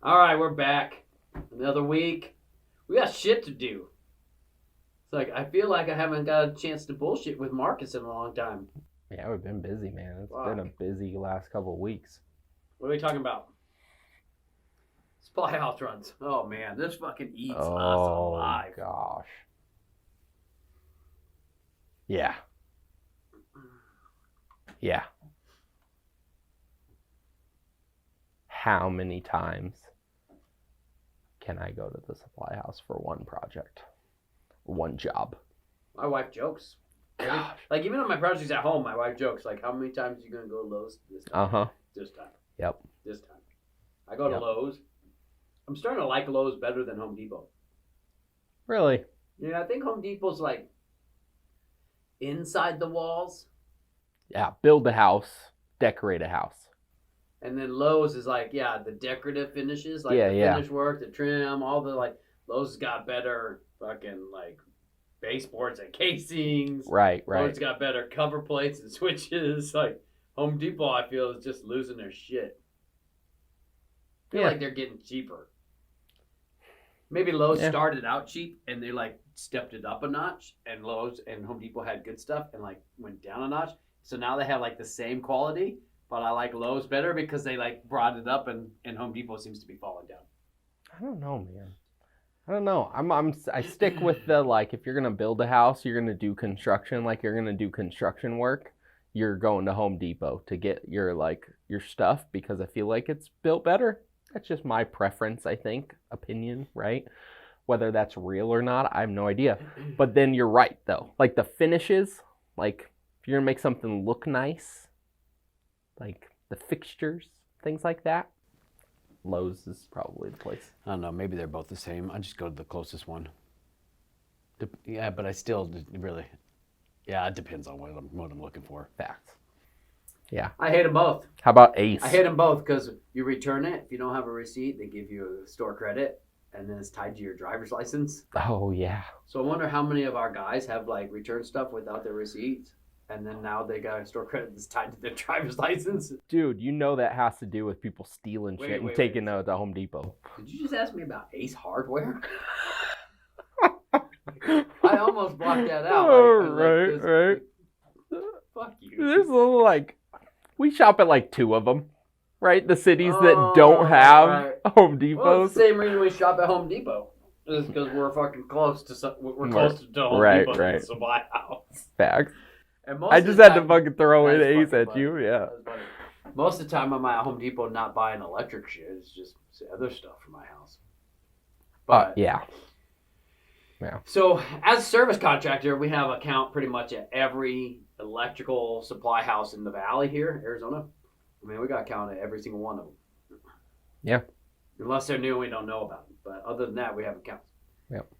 All right, we're back. Another week. We got shit to do. It's like I feel like I haven't got a chance to bullshit with Marcus in a long time. Yeah, we've been busy, man. It's Fuck. been a busy last couple of weeks. What are we talking about? Supply house runs. Oh man, this fucking eats us alive. Gosh. Yeah. Yeah. How many times can I go to the supply house for one project? One job? My wife jokes. Gosh. Like even on my projects at home, my wife jokes like, "How many times are you gonna go to Lowe's this time?" Uh-huh. This time. Yep. This time. I go to Lowe's. I'm starting to like Lowe's better than Home Depot. Really? Yeah, I think Home Depot's like inside the walls. Yeah. Build a house, decorate a house. And then Lowe's is like, yeah, the decorative finishes, like Yeah, the yeah. finish work, the trim, all the like. Lowe's has got better fucking like baseboards and casings. Right. Lowe's got better cover plates and switches. Like Home Depot, I feel is just losing their shit. I feel like they're getting cheaper. Maybe Lowe's started out cheap and they like stepped it up a notch, and Lowe's and Home Depot had good stuff and like went down a notch. So now they have like the same quality, but I like Lowe's better because they like brought it up, and Home Depot seems to be falling down. I don't know, man. I don't know. I stick with the like, if you're gonna build a house, you're gonna do construction, like you're gonna do construction work, you're going to Home Depot to get your stuff, because I feel like it's built better. That's just my preference, I think, opinion, right? Whether that's real or not, I have no idea. But then you're right though. Like the finishes, like if you're gonna make something look nice, like the fixtures, things like that, Lowe's is probably the place. I don't know. Maybe they're both the same. I just go to the closest one. Yeah, but I still really. Yeah, it depends on what I'm looking for. Facts. Yeah. I hate them both. How about Ace? I hate them both because you return it. If you don't have a receipt, they give you a store credit, and then it's tied to your driver's license. Oh, yeah. So I wonder how many of our guys have like returned stuff without their receipts, and then now they got a store credit that's tied to their driver's license. Dude, you know that has to do with people stealing shit and taking it to Home Depot. Did you just ask me about Ace Hardware? I almost blocked that out. Right. Fuck you. There's a little like, we shop at like two of them, right? The cities that don't have Home Depots. Well, it's the same reason we shop at Home Depot. Is because we're fucking close to we're close to Home Depot than the supply house. Facts. And I just had to fucking throw in Ace at you, yeah. Most of the time I'm at Home Depot not buying electric shit. It's just other stuff for my house. But yeah. So as a service contractor, we have account pretty much at every electrical supply house in the valley here, Arizona. I mean, we got account at every single one of them. Yeah. Unless they're new, we don't know about them. But other than that, we have accounts. Yep.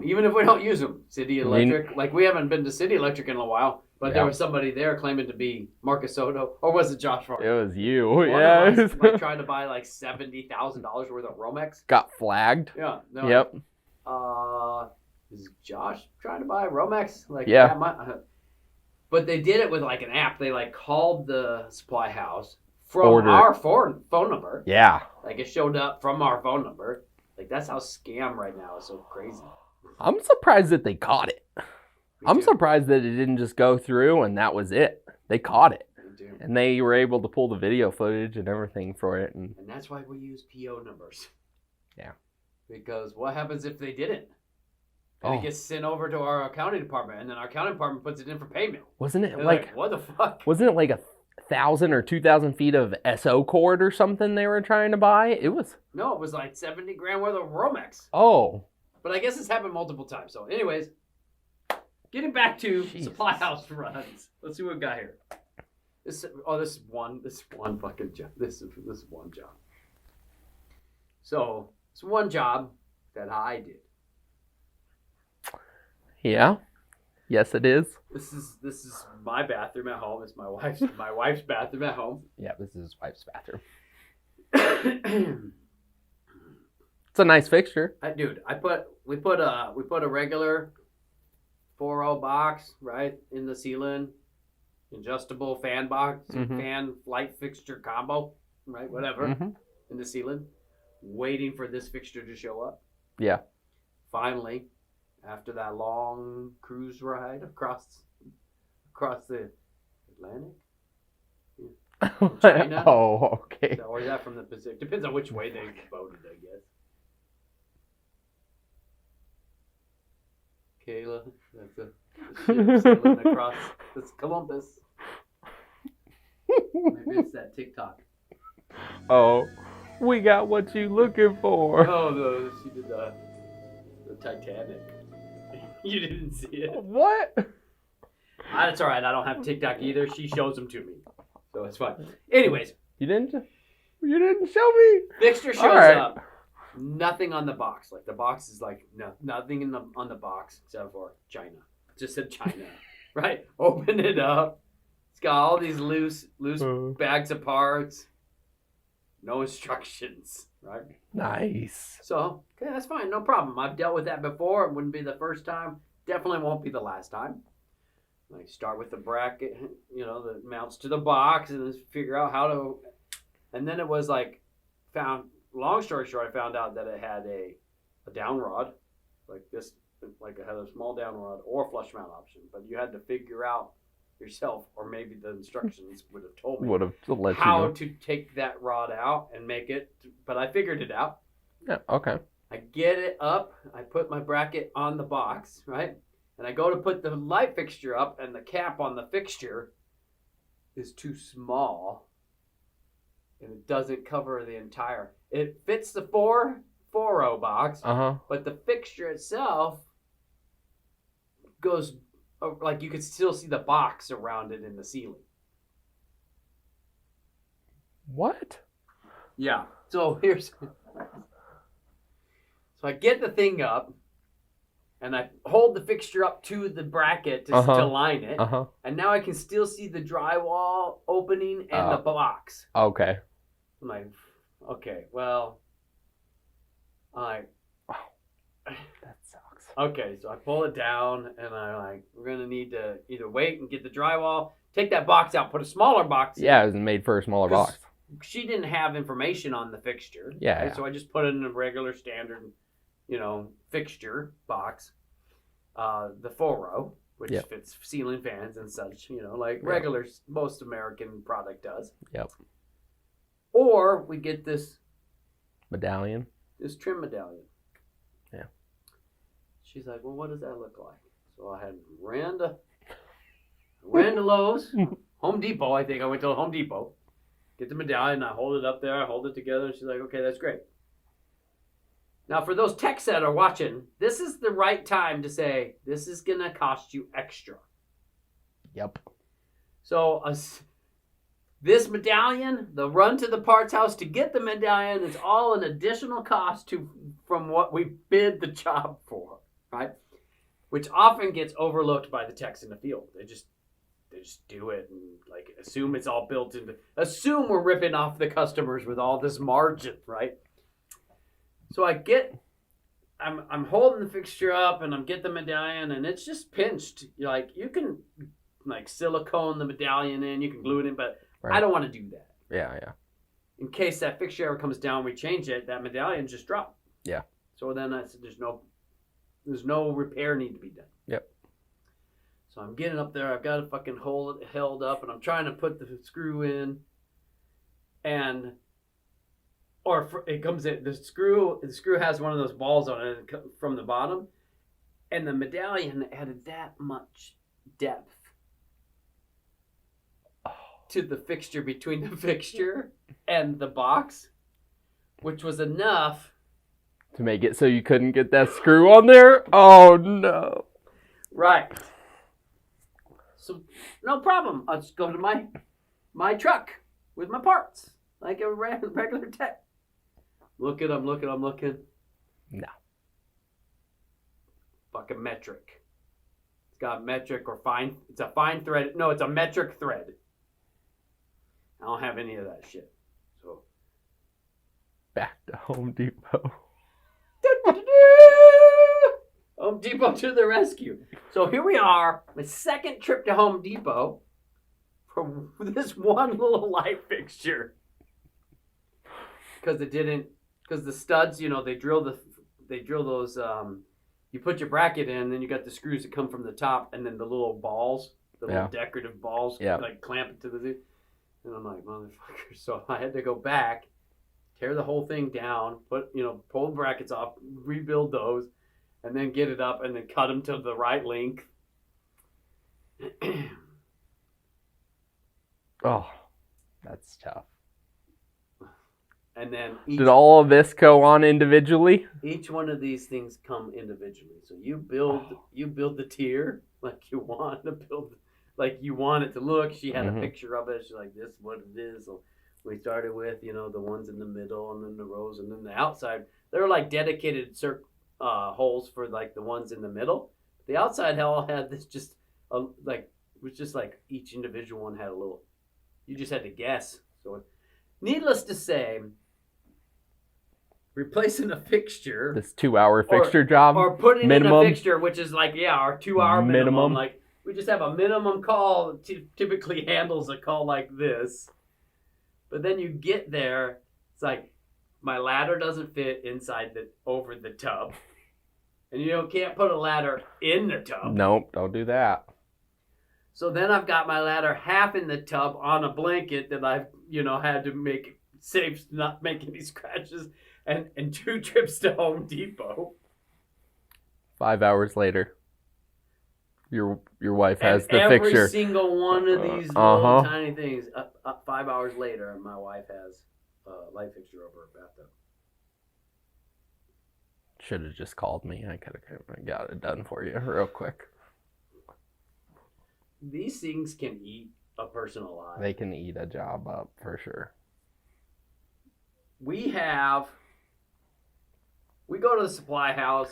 Even if we don't use them, City Electric, like we haven't been to City Electric in a while, but there was somebody there claiming to be Marcus Soto, or was it Josh Farr? It was you, One of us, like trying to buy like $70,000 worth of Romex. Got flagged. Yeah. No, yep. Is Josh trying to buy Romex? Like, yeah. But they did it with like an app. They like called the supply house from our phone number. Yeah. Like it showed up from our phone number. Like that's how scam right now is so crazy. I'm surprised that they caught it. I'm surprised that it didn't just go through and that was it. They caught it. And they were able to pull the video footage and everything for it. And that's why we use PO numbers. Yeah. Because what happens if they didn't? And it gets sent over to our accounting department, and then our accounting department puts it in for payment. Wasn't it like what the fuck? Wasn't it like 1,000 or 2,000 feet of SO cord or something they were trying to buy? It was. No, it was like 70 grand worth of Romex. Oh. But I guess it's happened multiple times. So, anyways, getting back to supply house runs. Let's see what we got here. This is one fucking job. This is one job. So it's one job that I did. Yeah. Yes, it is. This is my bathroom at home. It's my wife's bathroom at home. Yeah, this is his wife's bathroom. It's a nice fixture. We put a regular 4.0 box right in the ceiling, adjustable fan box, fan light fixture combo, right? Whatever in the ceiling. waiting for this fixture to show up. Yeah. Finally, after that long cruise ride across the Atlantic. China? Oh, okay. Or is that from the Pacific? Depends on which way they boated, I guess. Kayla, that's a ship sailing across this Columbus. Maybe it's that TikTok. Oh, we got what you looking for. Oh, no, she did the Titanic. You didn't see it. What? That's all right. I don't have TikTok either. She shows them to me, so it's fine. Anyways, You didn't show me. fixture shows Alright. up. Nothing on the box. Like the box is like nothing on the box except for China. It just said China, right? Open it up. It's got all these loose bags of parts. No instructions, right? Nice. So, okay, that's fine. No problem. I've dealt with that before. It wouldn't be the first time. Definitely won't be the last time. Like, start with the bracket, that mounts to the box, and then figure out how to. And then it was like, long story short, I found out that it had a down rod, like this, like it had a small down rod or flush mount option. But you had to figure out yourself, or maybe the instructions would have told me Would have let you how know. to take that rod out and make it. But I figured it out. Yeah. Okay. I get it up. I put my bracket on the box, right? And I go to put the light fixture up, and the cap on the fixture is too small, and it doesn't cover the entire. It fits the 4.0 box, but the fixture itself goes like you could still see the box around it in the ceiling. What? Yeah. So I get the thing up, and I hold the fixture up to the bracket to line it, and now I can still see the drywall opening and the box. Okay. I'm like, okay, well, That sucks. okay, so I pull it down, and we're gonna need to either wait and get the drywall, take that box out, put a smaller box in. Yeah, it was made for a smaller box. She didn't have information on the fixture. Yeah, right? yeah. So I just put it in a regular standard, fixture box. The 4.0, which fits ceiling fans and such, regular, most American product does. Yep. Or we get this Medallion. trim medallion. Yeah. She's like, well, what does that look like? So I had ran to Lowe's, Home Depot. I think I went to Home Depot. Get the medallion, I hold it up there, I hold it together, and she's like, okay, that's great. Now, for those techs that are watching, this is the right time to say, this is going to cost you extra. Yep. So, this medallion, the run to the parts house to get the medallion is all an additional cost from what we bid the job for, right? Which often gets overlooked by the techs in the field. They just do it and assume it's all built into. Assume we're ripping off the customers with all this margin, right? So I'm holding the fixture up and I'm getting the medallion and it's just pinched. You can silicone the medallion in, you can glue it in, but right. I don't want to do that. Yeah. In case that fixture ever comes down, we change it, that medallion just dropped. Yeah. So then I said, there's no repair need to be done. Yep. So I'm getting up there. I've got to fucking hold it held up, and I'm trying to put the screw in, it comes in. The screw has one of those balls on it from the bottom, and the medallion added that much depth to the fixture between the fixture and the box, which was enough to make it so you couldn't get that screw on there. Oh no! Right. So no problem. I'll just go to my truck with my parts like a regular tech. I'm looking. No. Fucking metric. It's got metric or fine. It's a fine thread. No, it's a metric thread. I don't have any of that shit. So back to Home Depot. Home Depot to the rescue. So here we are, my second trip to Home Depot for this one little light fixture. Because because the studs, they drill those. You put your bracket in, then you got the screws that come from the top, and then the little balls, the little decorative balls, like clamp it to the thing. And I'm like, motherfucker. So I had to go back, tear the whole thing down, pull the brackets off, rebuild those, and then get it up, and then cut them to the right length. Oh, that's tough. And then did all of this go on individually? Each one of these things come individually. So you build the tier like you want to build, like you want it to look. She had a picture of it. She's like, this is what it is. So we started with, the ones in the middle, and then the rows, and then the outside. They're like dedicated holes for like the ones in the middle. The outside all had this it was just like each individual one had a little. You just had to guess. So, needless to say, replacing a fixture, this 2-hour fixture job, or putting minimum, in a fixture, which is like our 2-hour minimum. Like we just have a minimum call. Typically handles a call like this, but then you get there, it's like my ladder doesn't fit inside over the tub, and you can't put a ladder in the tub. Nope, don't do that. So then I've got my ladder half in the tub on a blanket that I've, had to make safe to not make any scratches, and 2 trips to Home Depot. 5 hours later, your wife has the every fixture. Every single one of these little tiny things. 5 hours later, my wife has a light fixture over her bathtub. Should have just called me. I could have got it done for you real quick. These things can eat a person alive. They can eat a job up for sure. We go to the supply house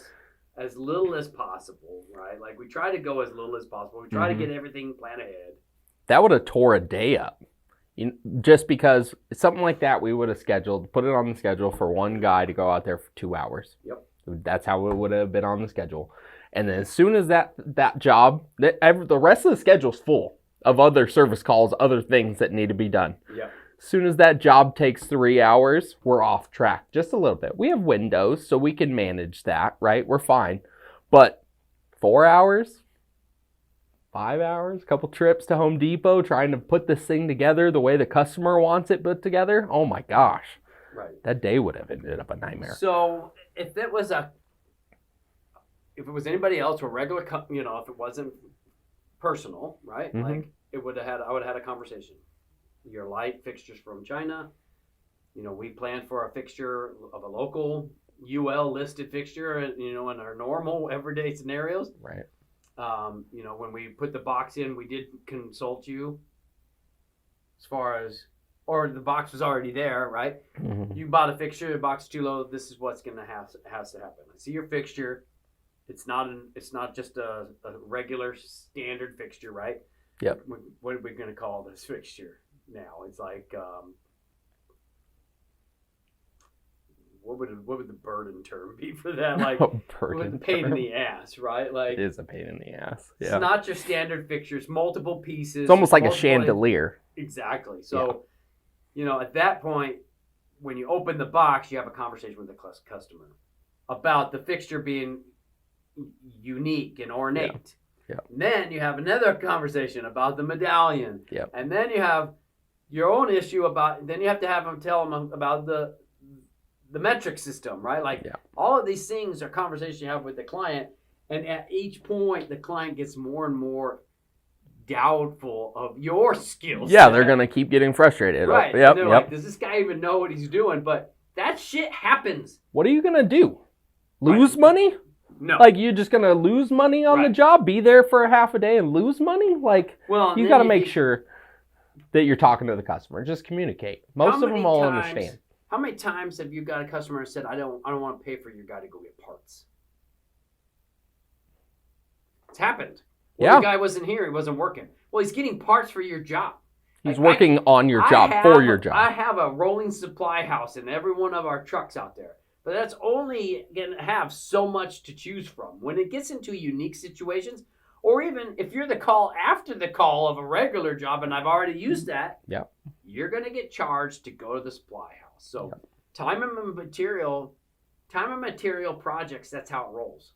as little as possible, right? Like we try to go as little as possible. We try to get everything planned ahead. That would have tore a day up. Just because something like that we would have put it on the schedule for one guy to go out there for 2 hours. Yep. That's how it would have been on the schedule. And then as soon as that job, the rest of the schedule's full of other service calls, other things that need to be done. Yeah. As soon as that job takes 3 hours, we're off track just a little bit. We have windows, so we can manage that, right? We're fine. But 4 hours, 5 hours, a couple trips to Home Depot, trying to put this thing together the way the customer wants it put together. Oh my gosh. Right. That day would have ended up a nightmare. So if it was anybody else, or regular, if it wasn't personal, right? Like I would have had a conversation. Your light fixtures from China. We planned for a fixture of a local UL listed fixture, in our normal everyday scenarios. Right. When we put the box in, we did consult you as far as, or the box was already there, right? Mm-hmm. You bought a fixture, the box is too low. This is what's going to has to happen. I see your fixture. It's not just a regular standard fixture, right? Yep. What are we going to call this fixture now? It's like, what would the burden term be for that? Like, pain in the ass, right? Like, it is a pain in the ass. Yeah. It's not your standard fixtures, multiple pieces. It's almost like a chandelier. Exactly. So, at that point, when you open the box, you have a conversation with the customer about the fixture being unique and ornate. Yeah. And then you have another conversation about the medallion. Yeah. And then you have your own issue then you have to have them tell them about the metric system, right? Like all of these things are conversations you have with the client, and at each point the client gets more and more doubtful of your skills. Yeah, they're gonna keep getting frustrated. Right. Yep. They're like, does this guy even know what he's doing? But that shit happens. What are you gonna do? Lose money? No. Like, you're just going to lose money on the job? Be there for a half a day and lose money? Like, you got to make sure that you're talking to the customer. Just communicate. Most of them all understand. How many times have you got a customer who said, I don't want to pay for your guy to go get parts? It's happened. Well, the guy wasn't here. He wasn't working. Well, he's getting parts for your job. He's working on your job, for your job. I have a rolling supply house in every one of our trucks out there. But that's only going to have so much to choose from. When it gets into unique situations, or even if you're the call after the call of a regular job, and I've already used that, you're going to get charged to go to the supply house. So time and material projects, that's how it rolls.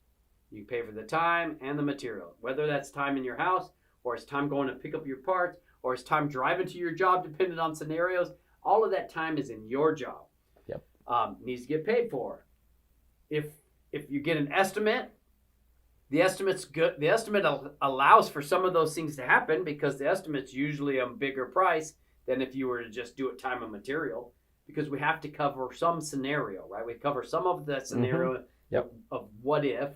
You pay for the time and the material, whether that's time in your house, or it's time going to pick up your parts, or it's time driving to your job, depending on scenarios. All of that time is in your job. Yep. Needs to get paid for. If you get an estimate, the estimate's good. The estimate allows for some of those things to happen because the estimate's usually a bigger price than if you were to just do it time and material, because we have to cover some scenario, right? We cover some of the scenario of what if,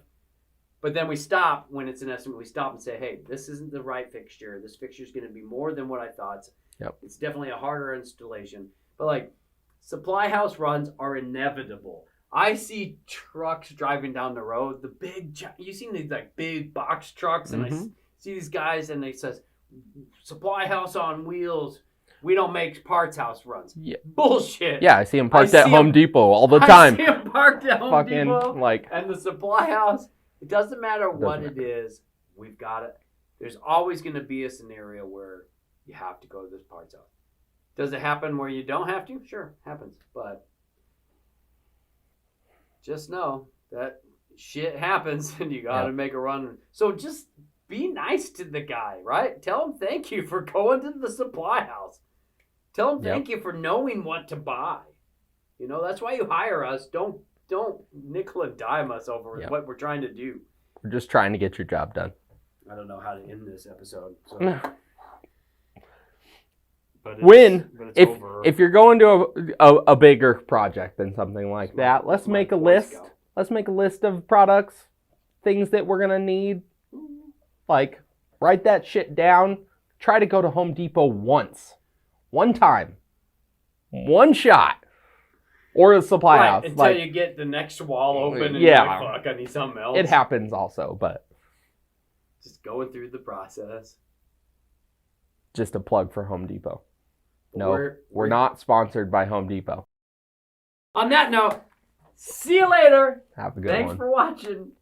but then we stop when it's an estimate. We stop and say, hey, this isn't the right fixture. This fixture is going to be more than what I thought. It's definitely a harder installation. But like, supply house runs are inevitable. I see trucks driving down the road, you've seen these like big box trucks, and I see these guys and they says, supply house on wheels. We don't make parts house runs. Yeah. Bullshit. Yeah, I see them parked at Home Depot all the time. I see them parked at Home Depot. And the supply house, it doesn't matter what it is, we've got it. There's always going to be a scenario where you have to go to this parts house. Does it happen where you don't have to? Sure, happens. But just know that shit happens and you got to make a run. So just be nice to the guy, right? Tell him thank you for going to the supply house. Tell him thank you for knowing what to buy. You know, that's why you hire us. Don't nickel and dime us over what we're trying to do. We're just trying to get your job done. I don't know how to end this episode. So. But if you're going to a bigger project than something like that, let's make a list. Let's make a list of products, things that we're gonna need. Like, write that shit down. Try to go to Home Depot one time, one shot, or a supply house until you get the next wall open and you're like, fuck, I need something else. It happens also, but just going through the process. Just a plug for Home Depot. No, we're not sponsored by Home Depot. On that note, see you later. Have a good one. Thanks for watching.